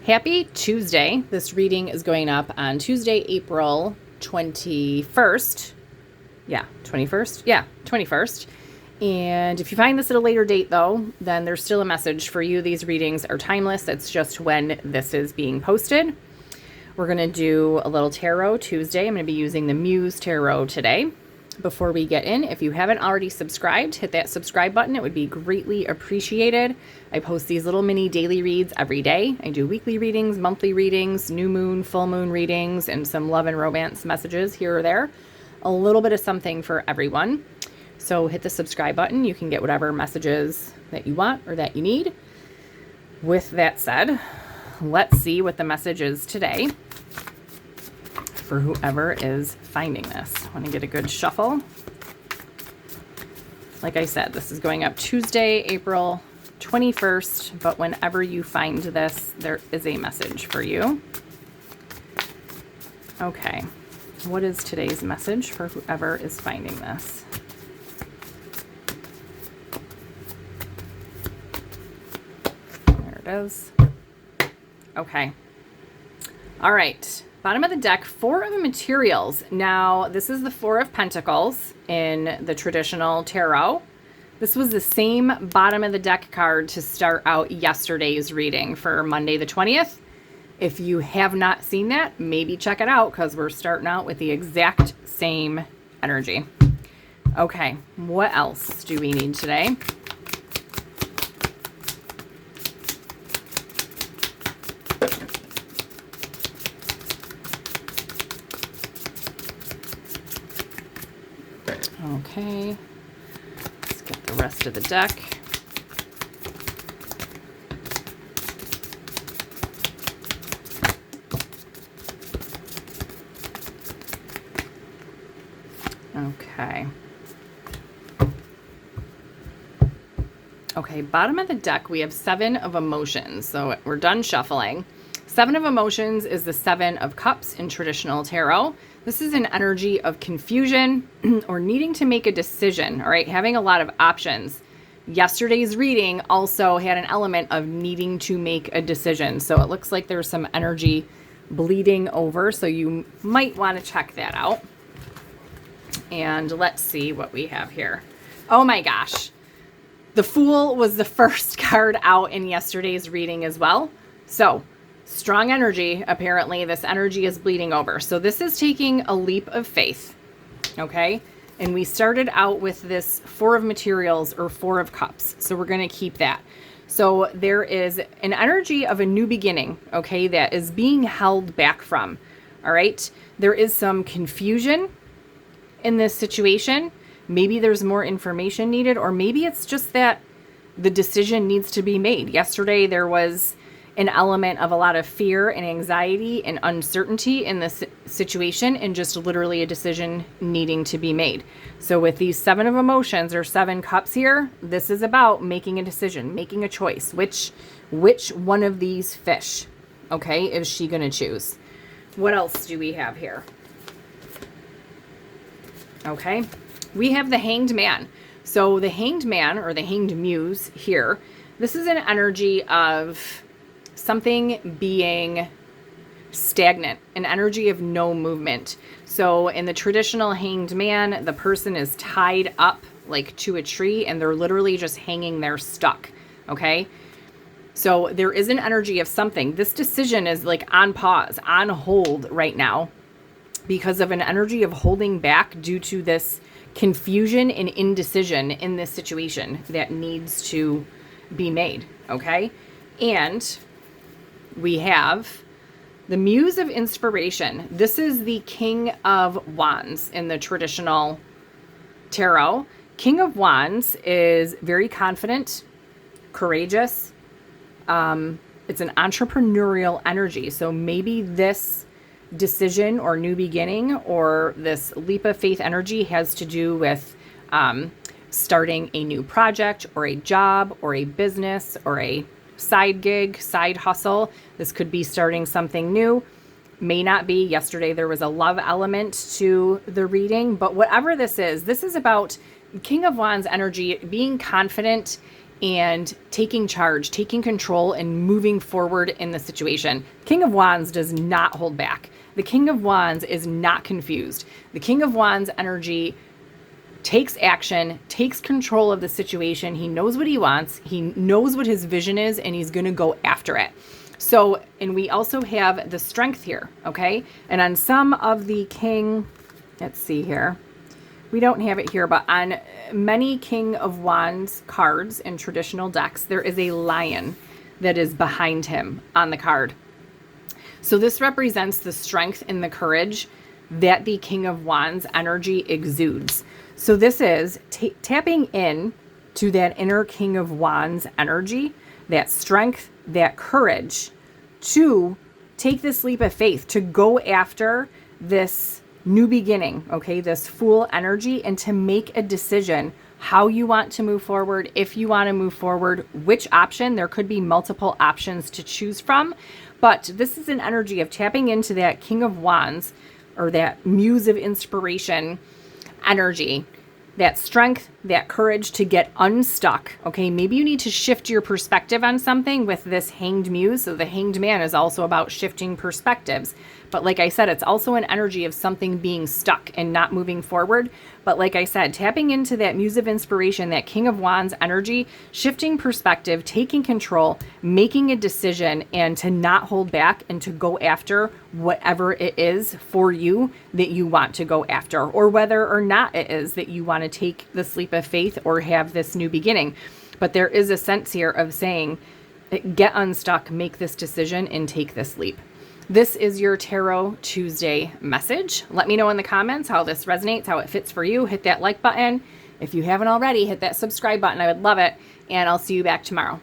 Happy Tuesday. This reading is going up on Tuesday, April 21st. 21st. And if you find this at a later date, though, then there's still a message for you. These readings are timeless. It's just when this is being posted. We're going to do a little tarot Tuesday. I'm going to be using the Muse Tarot today. Before we get in, if you haven't already subscribed, hit that subscribe button. It would be greatly appreciated. I post these little mini daily reads every day. I do weekly readings, monthly readings, new moon, full moon readings, and some love and romance messages here or there. A little bit of something for everyone. So hit the subscribe button. You can get whatever messages that you want or that you need. With that said, let's see what the message is today for whoever is finding this. I want to get a good shuffle. Like I said, this is going up Tuesday, April 21st, but whenever you find this, there is a message for you. Okay, what is today's message for whoever is finding this? There it is. Okay. All right. Bottom of the deck, Four of Materials. Now, this is the Four of Pentacles in the traditional tarot. This was the same bottom of the deck card to start out yesterday's reading for Monday the 20th. If you have not seen that, maybe check it out because we're starting out with the exact same energy. Okay, what else do we need today? Okay, let's get the rest of the deck. Okay, bottom of the deck, we have Seven of Emotions. So we're done shuffling. Seven of Emotions is the Seven of Cups in traditional tarot. This is an energy of confusion or needing to make a decision, all right? Having a lot of options. Yesterday's reading also had an element of needing to make a decision. So it looks like there's some energy bleeding over. So you might want to check that out. And let's see what we have here. Oh my gosh. The Fool was the first card out in yesterday's reading as well. So strong energy, apparently. This energy is bleeding over. So this is taking a leap of faith, okay? And we started out with this Four of Materials or Four of Cups. So we're going to keep that. So there is an energy of a new beginning, okay, that is being held back from, all right? There is some confusion in this situation. Maybe there's more information needed, or maybe it's just that the decision needs to be made. Yesterday, there was an element of a lot of fear and anxiety and uncertainty in this situation, and just literally a decision needing to be made. So with these Seven of Emotions or Seven Cups here, this is about making a decision, making a choice. Which one of these fish, okay, is she going to choose? What else do we have here? Okay, we have the Hanged Man. So the Hanged Man or the Hanged Muse here, this is an energy of something being stagnant, an energy of no movement. So in the traditional Hanged Man, the person is tied up like to a tree and they're literally just hanging there stuck, okay? So there is an energy of something. This decision is like on pause, on hold right now because of an energy of holding back due to this confusion and indecision in this situation that needs to be made, okay? And we have the Muse of Inspiration. This is the King of Wands in the traditional tarot. King of Wands is very confident, courageous. It's an entrepreneurial energy. So maybe this decision or new beginning or this leap of faith energy has to do with starting a new project or a job or a business or a side gig, side hustle. This could be starting something new. May not be. Yesterday there was a love element to the reading, but whatever this is about King of Wands energy, being confident and taking charge, taking control, and moving forward in the situation. King of Wands does not hold back. The King of Wands is not confused. The King of Wands energy takes action, takes control of the situation. He knows what he wants. He knows what his vision is, and he's going to go after it. So, and we also have the Strength here, okay? And on some of the King, let's see here. We don't have it here, but on many King of Wands cards in traditional decks, there is a lion that is behind him on the card. So this represents the strength and the courage that the King of Wands energy exudes. So this is tapping in to that inner King of Wands energy, that strength, that courage to take this leap of faith, to go after this new beginning, okay, this Fool energy, and to make a decision how you want to move forward, if you want to move forward, which option. There could be multiple options to choose from, but this is an energy of tapping into that King of Wands or that muse of inspiration energy, that strength, that courage to get unstuck. Okay, maybe you need to shift your perspective on something with this Hanged Muse. So the Hanged Man is also about shifting perspectives. But like I said, it's also an energy of something being stuck and not moving forward. But like I said, tapping into that Muse of inspiration, that King of Wands energy, shifting perspective, taking control, making a decision, and to not hold back and to go after whatever it is for you that you want to go after, or whether or not it is that you want to take this leap of faith or have this new beginning. But there is a sense here of saying, get unstuck, make this decision, and take this leap. This is your Tarot Tuesday message. Let me know in the comments how this resonates, how it fits for you. Hit that like button. If you haven't already, hit that subscribe button. I would love it. And I'll see you back tomorrow.